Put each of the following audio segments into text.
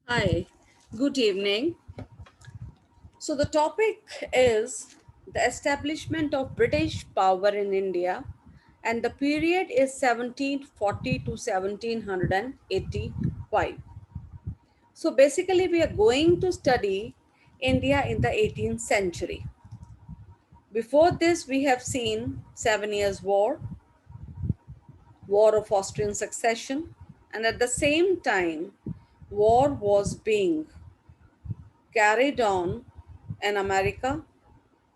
Hi, good evening. So, the topic is the establishment of British power in India, and the period is 1740 to 1785. So, basically, we are going to study India in the 18th century. Before this, we have seen 7 Years' War, War of Austrian Succession, and at the same time, war was being carried on in America,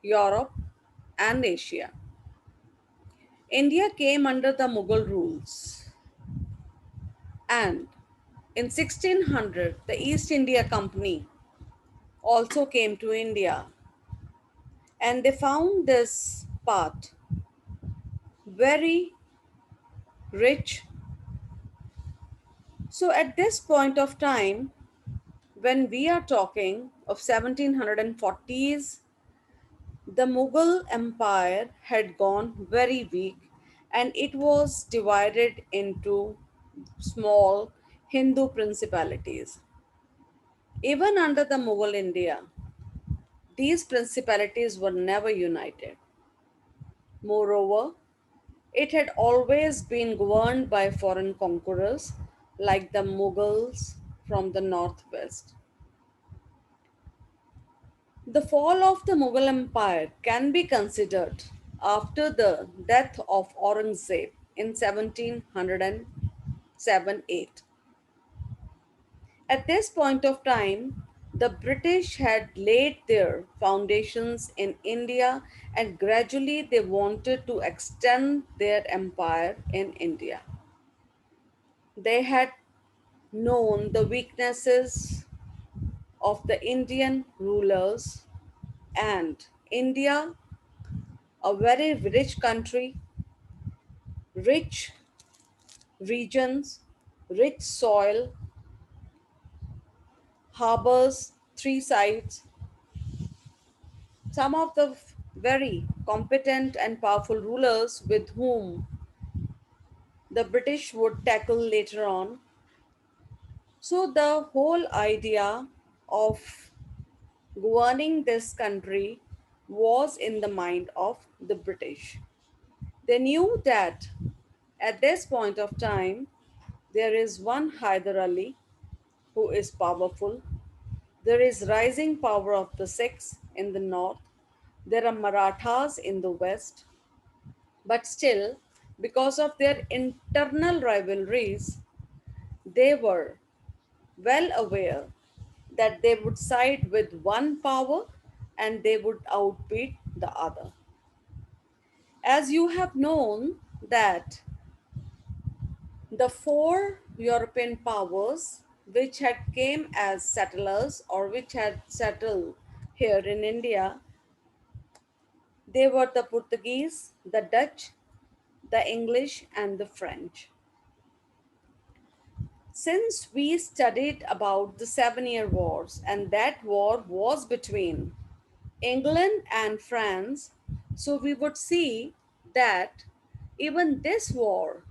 Europe, and Asia. India came under the Mughal rules, and in 1600, the East India Company also came to India, and they found this part very rich. So, at this point of time, when we are talking of 1740s, the Mughal Empire had gone very weak and it was divided into small Hindu principalities. Even under the Mughal India, these principalities were never united. Moreover, it had always been governed by foreign conquerors like the Mughals from the northwest. The fall of the Mughal Empire can be considered after the death of Aurangzeb in 1707 8. At this point of time, the British had laid their foundations in India and gradually they wanted to extend their empire in India. They had known the weaknesses of the Indian rulers and India, a very rich country, rich regions, rich soil, harbors, three sides, some of the very competent and powerful rulers with whom the British would tackle later on. So, the whole idea of governing this country was in the mind of the British. They knew that at this point of time, there is one Hyder Ali who is powerful. There is rising power of the Sikhs in the north. There are Marathas in the west. But still, because of their internal rivalries, they were well aware that they would side with one power and they would outbeat the other. As you have known that the four European powers which had came as settlers or which had settled here in India, they were the Portuguese, the Dutch, the English, and the French. Since we studied about the 7 Year Wars, and that war was between England and France, so we would see that even this war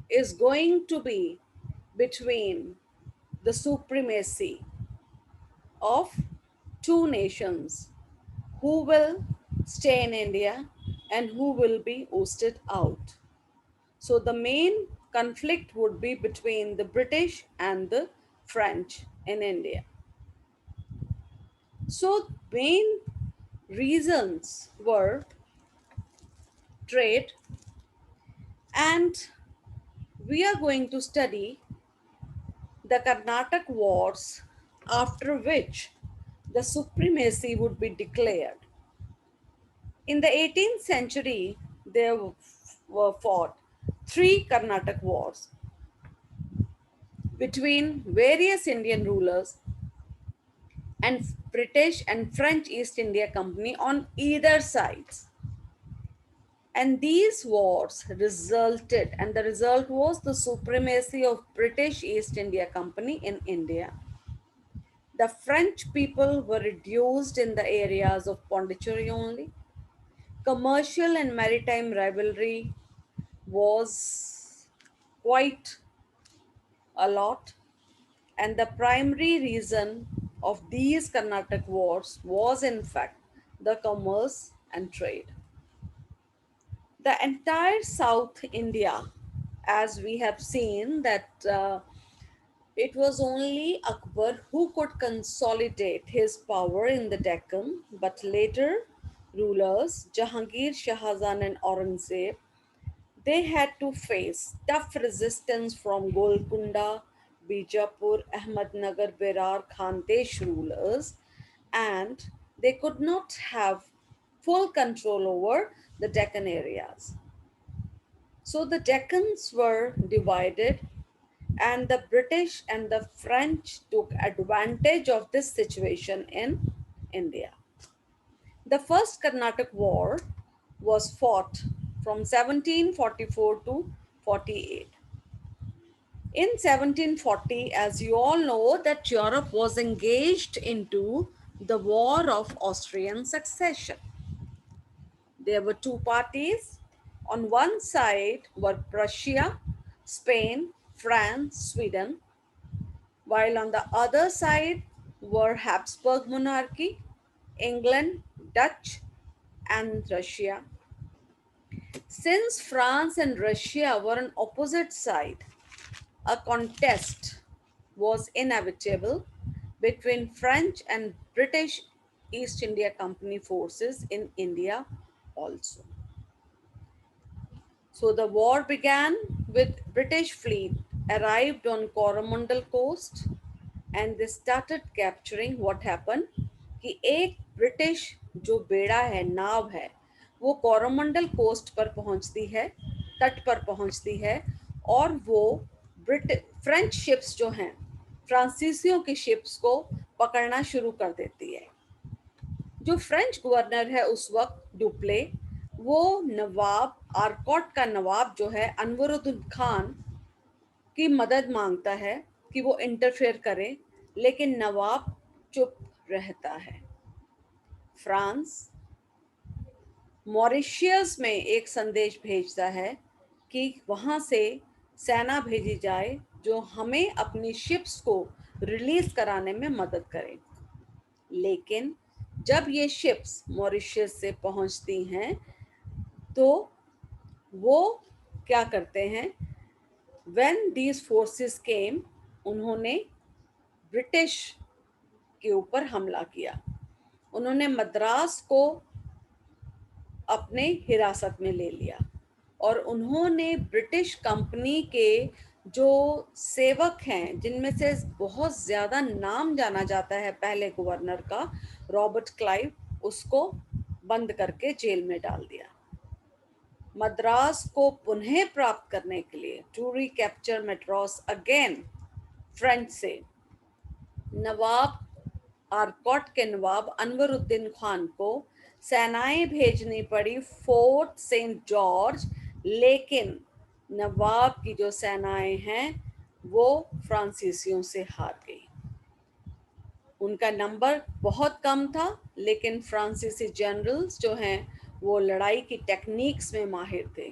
is going to be between the supremacy of two nations who will stay in India and who will be ousted out. So the main conflict would be between the British and the French in India. So main reasons were trade, and we are going to study the Carnatic Wars, after which the supremacy would be declared. In the 18th century, there were fought three Carnatic Wars between various Indian rulers and British and French East India Company on either sides. And these wars resulted, and the result was the supremacy of British East India Company in India. The French people were reduced in the areas of Pondicherry only. Commercial and maritime rivalry was quite a lot, And the primary reason of these Carnatic wars was, in fact, the commerce and trade. The entire South India, as we have seen, that it was only Akbar who could consolidate his power in the Deccan, but later rulers Jahangir, Shahjahan, and Aurangzeb, they had to face tough resistance from Golconda, Bijapur, Ahmednagar, Berar, Khandesh rulers, and they could not have full control over the Deccan areas. So the Deccans were divided, and the British and the French took advantage of this situation in India. The first Carnatic War was fought from 1744 to 48. In 1740, as you all know, that Europe was engaged into the War of Austrian Succession. There were two parties. On one side were Prussia, Spain, France, Sweden, while on the other side were Habsburg monarchy, England, Dutch, and Russia. Since France and Russia were on opposite sides, a contest was inevitable between French and British East India Company forces in India also. So the war began with British fleet arrived on Coromandel coast, and they started capturing. What happened कि एक British जो बेड़ा है, नाव है, वो Coromandel coast पर पहुंचती है, तट पर पहुंचती है, और वो ब्रिट फ्रेंच शिप्स जो हैं, फ्रांसीसियों की शिप्स को पकड़ना शुरू कर देती है। जो फ्रेंच गवर्नर है उस वक्त डुप्ले, वो नवाब आरकॉट का नवाब जो है अनवरुद्दीन खान की मदद मांगता है कि वो इंटरफेयर करे, लेकिन नवाब चुप रहता है। फ्रांस मॉरिशियस में एक संदेश भेजता है कि वहाँ से सेना भेजी जाए जो हमें अपनी शिप्स को रिलीज कराने में मदद करे। लेकिन जब ये शिप्स मॉरिशस से पहुंचती हैं तो वो क्या करते हैं, व्हेन दीज फोर्सेस केम, उन्होंने ब्रिटिश के ऊपर हमला किया। उन्होंने मद्रास को अपने हिरासत में ले लिया और उन्होंने ब्रिटिश कंपनी के जो सेवक हैं, जिनमें से बहुत ज़्यादा नाम जाना जाता है पहले गवर्नर का, रॉबर्ट क्लाइव, उसको बंद करके जेल में डाल दिया। मद्रास को पुनः प्राप्त करने के लिए, to recapture Madras again French से, नवाब आरकॉट के नवाब अनवरुद्दीन खान को सेनाएं भेजनी पड़ी फोर्ट सेंट जॉर्ज, लेकिन नवाब की जो सेनाएं हैं वो फ्रांसीसियों से हार गई। उनका नंबर बहुत कम था, लेकिन फ्रांसीसी जनरल्स जो हैं वो लड़ाई की टेक्निक्स में माहिर थे।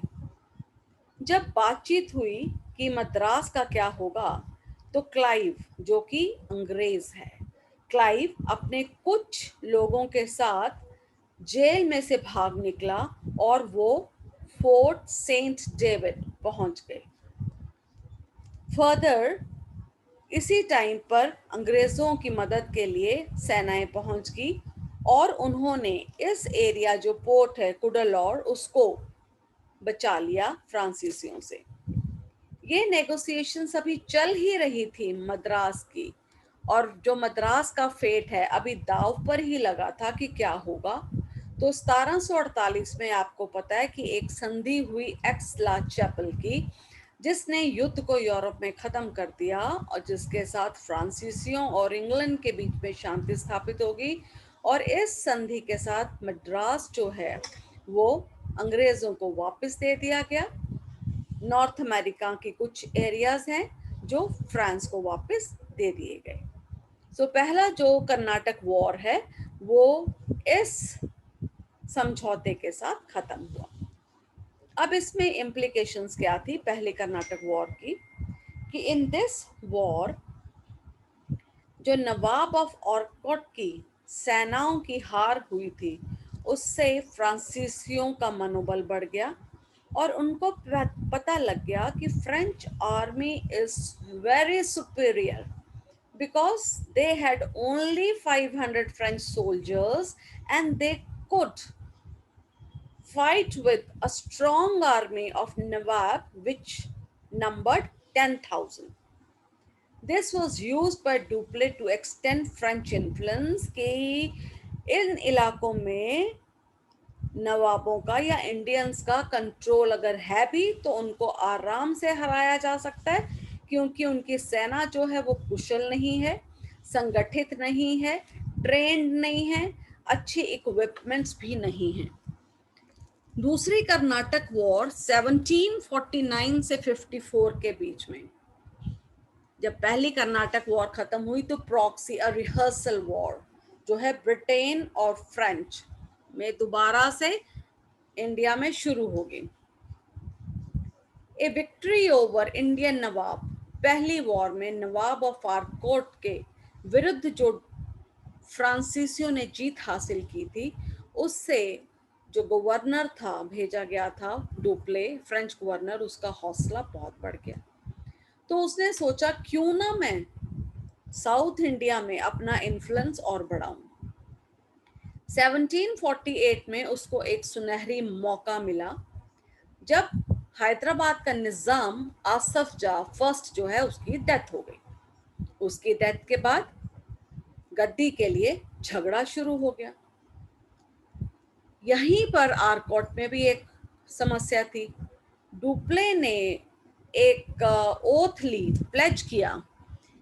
जब बातचीत हुई कि मद्रास का क्या होगा, तो क्लाइव, जो कि अंग्रेज है, क्लाइव अपने कुछ लोगों के साथ जेल में से भाग निकला और वो फोर्ट सेंट डेविड पहुंच गए। फर्दर इसी टाइम पर अंग्रेज़ों की मदद के लिए सेनाएं पहुंच गई और उन्होंने इस एरिया जो पोर्ट है कुडालौर, उसको बचा लिया फ्रांसीसियों से। ये नेगोशिएशंस अभी चल ही रही थी मद्रास की, और जो मद्रास का फेट है अभी दाव पर ही लगा था कि क्या होगा। तो 1748 में आपको पता है कि एक संधि हुई एक्स ला चैपल की, जिसने युद्ध को यूरोप में ख़त्म कर दिया और जिसके साथ फ्रांसीसियों और इंग्लैंड के बीच में शांति स्थापित होगी। और इस संधि के साथ मद्रास जो है वो अंग्रेज़ों को वापस दे दिया गया। नॉर्थ अमेरिका की कुछ एरियाज़ हैं जो फ्रांस को वापस दे दिए गए। सो पहला जो कर्नाटक वॉर है वो इस समझौते के साथ ख़त्म हुआ। अब इसमें इम्प्लीकेशंस क्या थी पहले कर्नाटक वॉर की, कि इन दिस वॉर जो नवाब ऑफ ऑर्कॉट की सेनाओं की हार हुई थी, उससे फ्रांसीसियों का मनोबल बढ़ गया और उनको पता लग गया कि French army is very superior because they had only 500 French soldiers and they could fight with a strong army of Nawab which numbered 10,000. This was used by Dupleix to extend French influence कि इन इलाकों में नवाबों का या Indians का control अगर है भी तो उनको आराम से हराया जा सकता है, क्योंकि उनकी सेना जो है वो कुशल नहीं है, संगठित नहीं है, ट्रेंड नहीं है, अच्छी इक्विपमेंट्स भी नहीं है। दूसरी कर्नाटक वॉर 1749 से 54 के बीच में, जब पहली कर्नाटक वॉर खत्म हुई तो प्रॉक्सी अ रिहर्सल वॉर जो है ब्रिटेन और फ्रेंच में दोबारा से इंडिया में शुरू होगी। ए विक्ट्री ओवर इंडियन नवाब, पहली वॉर में नवाब ऑफ आर्कोट के विरुद्ध जो फ्रांसीसियों ने जीत हासिल की थी, उससे जो गवर्नर था भेजा गया था डुप्ले, फ्रेंच गवर्नर, उसका हौसला बहुत बढ़ गया। तो उसने सोचा क्यों ना मैं साउथ इंडिया में अपना इन्फ्लुएंस और बढ़ाऊं। 1748 में उसको एक सुनहरी मौका मिला जब हैदराबाद का निजाम आसफ जा फर्स्ट जो है उसकी डेथ हो गई। उसकी डेथ के बाद गद्दी के लिए झगड़ा शुरू हो गया। यहीं पर आरकोट में भी एक समस्या थी। डुप्ले ने एक ओथ ली, प्लेज किया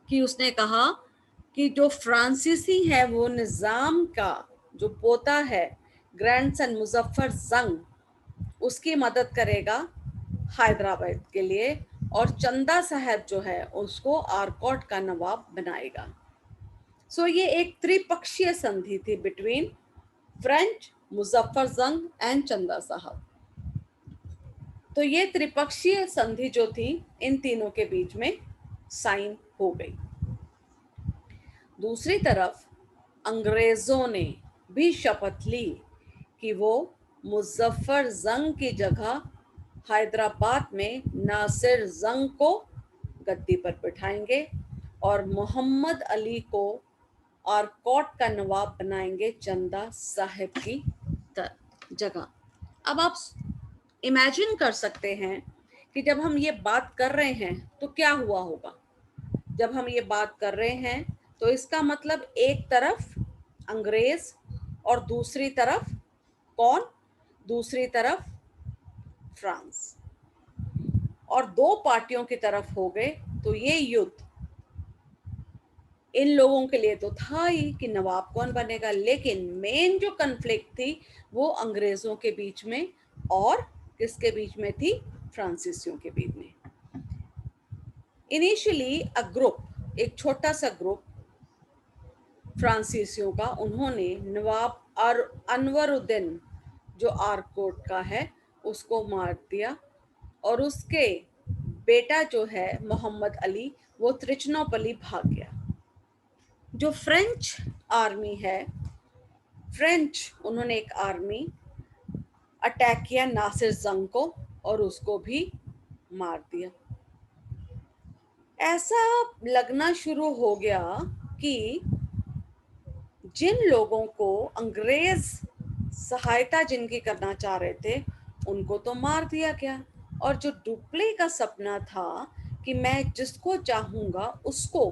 कि उसने कहा कि जो फ्रांसीसी है वो निजाम का जो पोता है ग्रैंडसन मुजफ्फर जंग, उसकी मदद करेगा हैदराबाद के लिए, और चंदा साहब जो है उसको आरकोट का नवाब बनाएगा। सो ये एक त्रिपक्षीय संधि थी बिटवीन फ्रेंच, मुजफ्फर जंग एंड चंदा साहब। तो ये त्रिपक्षीय संधि जो थी इन तीनों के बीच में साइन हो गई। दूसरी तरफ अंग्रेजों ने भी शपथ ली कि वो मुजफ्फर जंग की जगह हैदराबाद में नासिर जंग को गद्दी पर बिठाएंगे और मोहम्मद अली को आरकोट का नवाब बनाएंगे चंदा साहिब की जगह। अब आप इमेजिन कर सकते हैं कि जब हम ये बात कर रहे हैं तो क्या हुआ होगा। जब हम ये बात कर रहे हैं तो इसका मतलब एक तरफ अंग्रेज और दूसरी तरफ कौन? दूसरी तरफ फ्रांस, और दो पार्टियों की तरफ हो गए। तो ये युद्ध इन लोगों के लिए तो था ही कि नवाब कौन बनेगा, लेकिन मेन जो कन्फ्लिक्ट थी वो अंग्रेजों के बीच में और किसके बीच में थी? फ्रांसीसियों के बीच में। इनिशियली अ ग्रुप, एक छोटा सा ग्रुप फ्रांसीसियों का, उन्होंने नवाब अनवरुद्दीन जो आरकोट का है उसको मार दिया, और उसके बेटा जो है मोहम्मद अली वो त्रिचनोपली भाग गया। जो फ्रेंच आर्मी है, उन्होंने एक आर्मी अटैक किया नासिर जंग को और उसको भी मार दिया। ऐसा लगना शुरू हो गया कि जिन लोगों को अंग्रेज सहायता जिनकी करना चाह रहे थे उनको तो मार दिया गया, और जो डुप्ले का सपना था कि मैं जिसको चाहूंगा उसको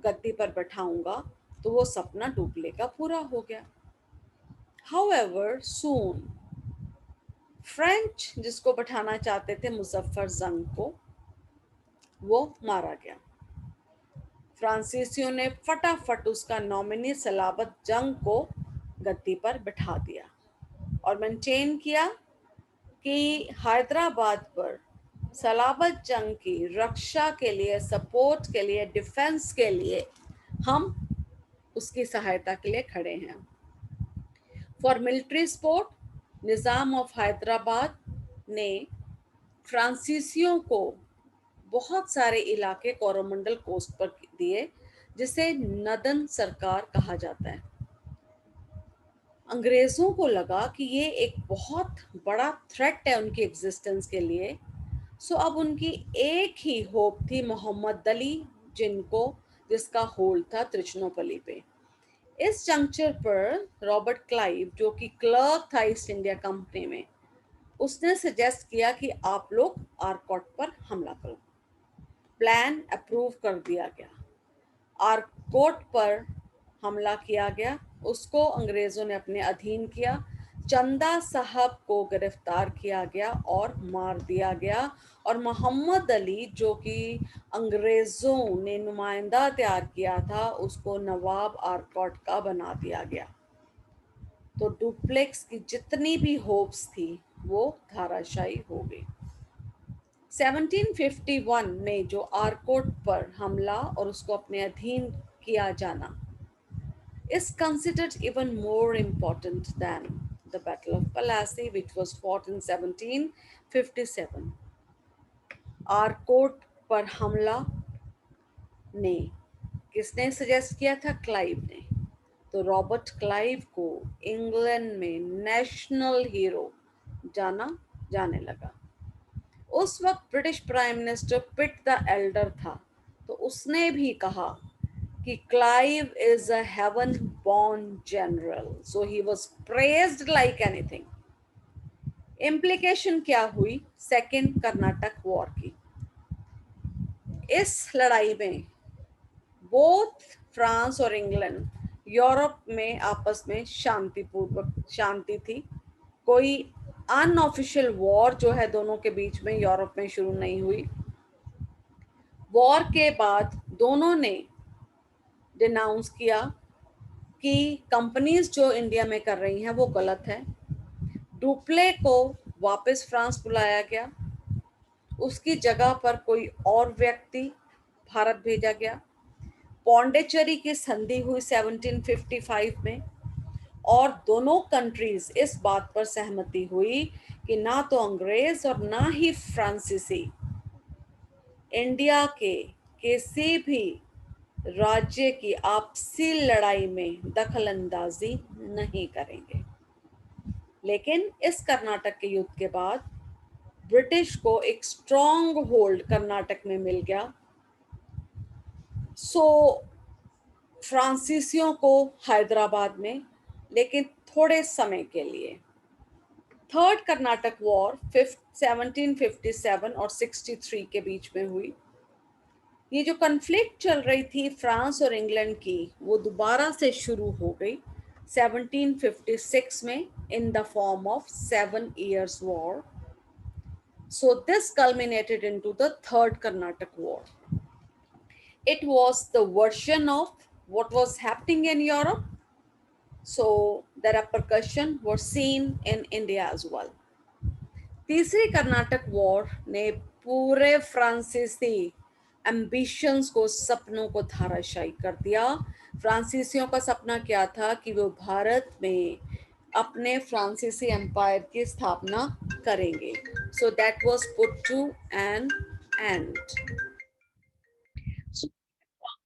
गद्दी पर बैठाऊंगा, तो वो सपना डुप्ले का पूरा हो गया। हाउएवर सून फ्रेंच जिसको बैठाना चाहते थे मुजफ्फर जंग को, वो मारा गया। फ्रांसीसियों ने फटाफट उसका नॉमिनी सलाबत जंग को गद्दी पर बिठा दिया और मेंटेन किया कि हैदराबाद पर सलाबत जंग की रक्षा के लिए, सपोर्ट के लिए, डिफेंस के लिए हम उसकी सहायता के लिए खड़े हैं। For military support Nizam of Hyderabad ने फ्रांसीसियों को बहुत सारे इलाके कोरोमंडल कोस्ट पर दिए जिसे नदन सरकार कहा जाता है। अंग्रेज़ों को लगा कि ये एक बहुत बड़ा थ्रेट है उनकी एग्जिस्टेंस के लिए। सो अब उनकी एक ही होप थी मोहम्मद अली, जिसका होल्ड था त्रिचनोपली पे। इस जंक्चर पर रॉबर्ट क्लाइव, जो कि क्लर्क था ईस्ट इंडिया कंपनी में, उसने सजेस्ट किया कि आप लोग आरकॉट पर हमला करो। प्लान अप्रूव कर दिया गया। आरकोट पर हमला किया गया, उसको अंग्रेज़ों ने अपने अधीन किया। चंदा साहब को गिरफ्तार किया गया और मार दिया गया, और मोहम्मद अली, जो कि अंग्रेज़ों ने नुमाइंदा तैयार किया था, उसको नवाब आरकोट का बना दिया गया। तो डुप्लेक्स की जितनी भी होप्स थी वो धाराशायी हो गई। 1751 में जो आरकोट पर हमला और उसको अपने अधीन किया जाना is considered even more important than the Battle of Plassey, which was fought in 1757. Arcot पर हमला ने किसने सजेस्ट किया था? क्लाइव ने। तो रॉबर्ट क्लाइव को इंग्लैंड में नेशनल हीरो जाना जाने लगा। उस वक्त British prime minister Pitt the Elder था, तो उसने भी कहा कि Clive is a heaven born general, so he was praised like anything. Implication क्या हुई सेकेंड कर्नाटक वॉर की? इस लड़ाई में बोथ फ्रांस और इंग्लैंड, यूरोप में आपस में शांति थी। कोई अनऑफिशियल वॉर जो है दोनों के बीच में यूरोप में शुरू नहीं हुई। वॉर के बाद दोनों ने डिनाउंस किया कि कंपनीज जो इंडिया में कर रही हैं वो गलत है। डुप्ले को वापस फ्रांस बुलाया गया, उसकी जगह पर कोई और व्यक्ति भारत भेजा गया। पौंडीचेरी की संधि हुई 1755 में, और दोनों कंट्रीज इस बात पर सहमति हुई कि ना तो अंग्रेज और ना ही फ्रांसीसी इंडिया के किसी भी राज्य की आपसी लड़ाई में दखल अंदाजी नहीं करेंगे। लेकिन इस कर्नाटक के युद्ध के बाद ब्रिटिश को एक स्ट्रॉन्ग होल्ड कर्नाटक में मिल गया। सो फ्रांसीसियों को हैदराबाद में, लेकिन थोड़े समय के लिए। थर्ड कर्नाटक वॉर 1757 और 63 के बीच में हुई। ये जो कन्फ्लिक्ट चल रही थी फ्रांस और इंग्लैंड की, वो दोबारा से शुरू हो गई 1756 में in the form of 7 years war. So this culminated into the third Karnataka war. It was the version of what was happening in Europe. So the repercussion was seen in India as well. तीसरी Karnataka war ने पूरे फ्रांसीसी ambitions को, सपनों को धाराशायी कर दिया। फ्रांसीसियों का सपना क्या था कि वो भारत में अपने फ्रांसीसी एम्पायर की स्थापना करेंगे। So that was put to an end. So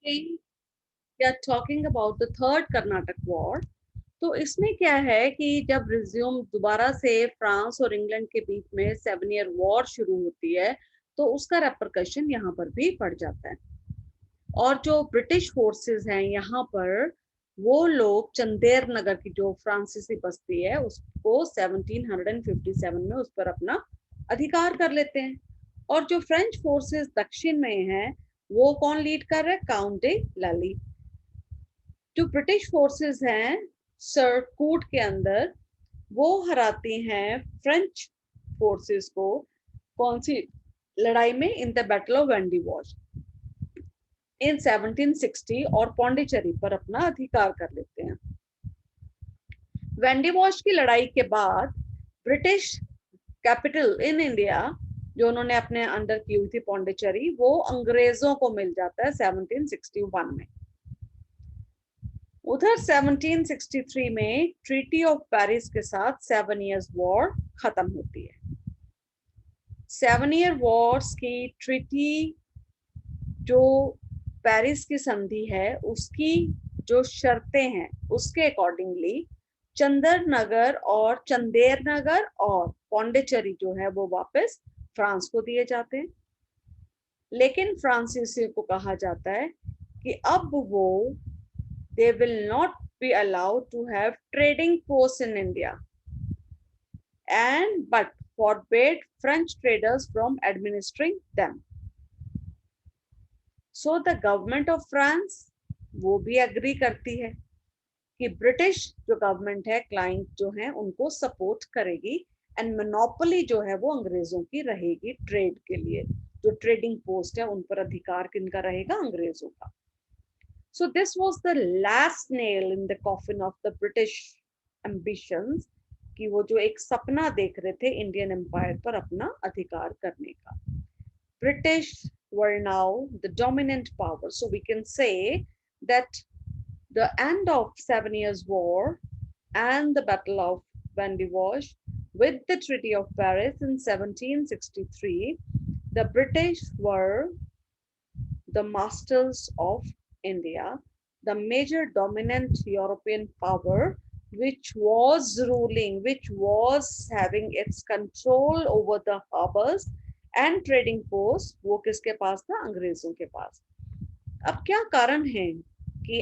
we are talking about the third Karnataka war. तो इसमें क्या है कि जब रिज्यूम दोबारा से फ्रांस और इंग्लैंड के बीच में 7 ईयर वॉर शुरू होती है, तो उसका रेपरकशन यहाँ पर भी पड़ जाता है। और जो ब्रिटिश फोर्सेस हैं यहाँ पर, वो लोग चंदेर नगर की जो फ्रांसीसी बस्ती है उसको 1757 में उस पर अपना अधिकार कर लेते हैं। और जो फ्रेंच फोर्सेस दक्षिण में हैं, वो कौन लीड कर रहा है? काउंट डे लली। जो ब्रिटिश फोर्सेस हैं सरकूट के अंदर, वो हराती हैं फ्रेंच फोर्सेस को। कौन सी लड़ाई में? इन द बैटल ऑफ वेंडीवॉश इन 1760, और पौंडीचेरी पर अपना अधिकार कर लेते हैं। वेंडीवॉश की लड़ाई के बाद ब्रिटिश कैपिटल इन इंडिया जो उन्होंने अपने अंडर की हुई थी पौंडीचेरी, वो अंग्रेजों को मिल जाता है 1761 में। उधर 1763 में ट्रीटी ऑफ पेरिस के साथ 7 ईयर्स वॉर खत्म होती है। 7 ईयर वॉर्स की ट्रीटी जो पेरिस की संधि है उसकी जो शर्तें हैं उसके अकॉर्डिंगली चंदर नगर और चंदेर नगर और पौंडीचेरी जो है वो वापस फ्रांस को दिए जाते हैं। लेकिन फ्रांसीसी को कहा जाता है कि अब वो they will not be allowed to have trading posts in India and but forbade French traders from administering them. So the government of France वो भी एग्री करती है कि ब्रिटिश जो गवर्नमेंट है क्लाइंट जो है उनको सपोर्ट करेगी एंड मोनोपोली जो है वो अंग्रेजों की रहेगी ट्रेड के लिए। जो ट्रेडिंग पोस्ट है उन पर अधिकार किनका रहेगा? अंग्रेजों का। So this was the last nail in the coffin of the British ambitions कि वो जो एक सपना देख रहे थे इंडियन एम्पायर पर अपना अधिकार करने का। British were now the dominant power. So we can say that the end of 7 Years' War and the Battle of Vandivash with the Treaty of Paris in 1763, the British were the masters of India, the major dominant European power which was ruling, which was having its control over the harbors and trading posts, वो किसके पास था? अंग्रेजों के पास। अब क्या कारण है कि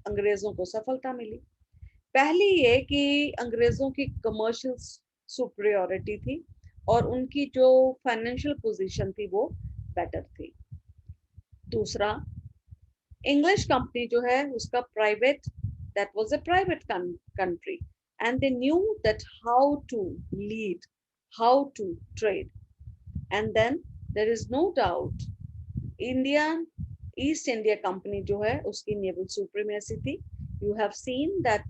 अंग्रेजों को सफलता मिली? पहली ये कि अंग्रेजों की कमर्शियल सुपरियोरिटी थी और उनकी जो फाइनेंशियल पोजीशन थी वो बेटर थी। दूसरा, इंग्लिश कंपनी जो है उसका private, that was a private country and they knew that how to lead, how to trade and then there is no doubt Indian East India Company जो है उसकी नेवल सुप्रीमेसी थी। You have seen that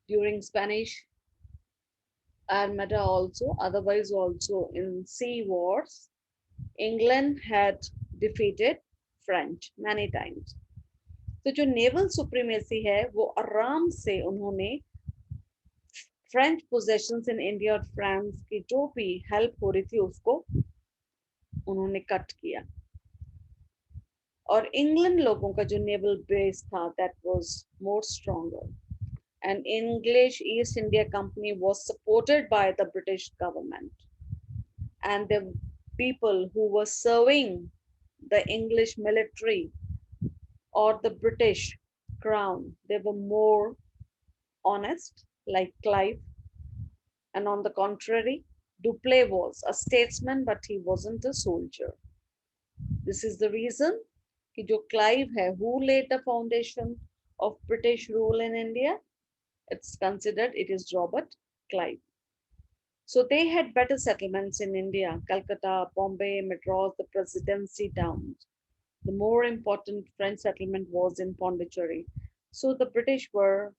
during Spanish armada also, otherwise also in sea wars, England had defeated French many times. तो जो naval supremacy है वो आराम से उन्होंने फ्रेंच पोजेशंस इन इंडिया और फ्रांस की जो भी हेल्प हो रही थी उसको उन्होंने कट किया। और इंग्लैंड लोगों का जो नेवल बेस था that was more stronger and English East India Company was supported by the British government, and the people who were serving the English military or the British crown, they were more honest, like Clive. And on the contrary, Dupleix was a statesman, but he wasn't a soldier. This is the reason कि जो Clive है, who laid the foundation of British rule in India? It's considered it is Robert Clive. So they had better settlements in India, Calcutta, Bombay, Madras, the presidency towns. The more important French settlement was in Pondicherry. So the British were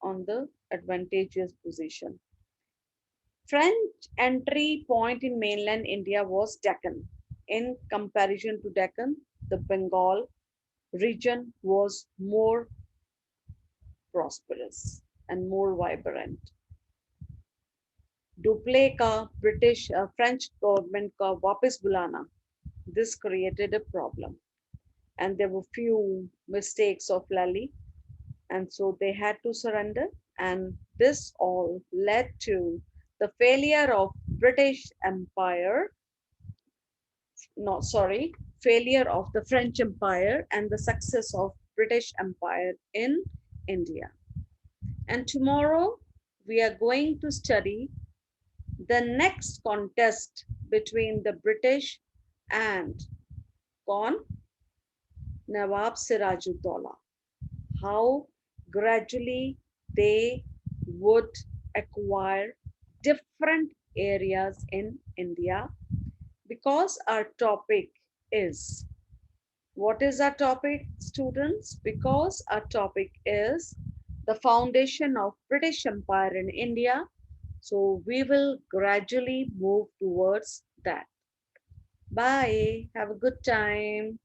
on the advantageous position. French entry point in mainland India was Deccan. In comparison to Deccan, the Bengal region was more prosperous and more vibrant. Dupleix का British French government का वापस बुलाना, this created a problem and there were few mistakes of Lally and so they had to surrender and this all led to the failure of British Empire, no sorry, failure of the French Empire and the success of British Empire in India. And tomorrow we are going to study the next contest between the British and Con Nawab Sirajuddaulah, how gradually they would acquire different areas in India, because our topic is, what is our topic, students? Because our topic is the foundation of British Empire in India. So we will gradually move towards that. Bye. Have a good time.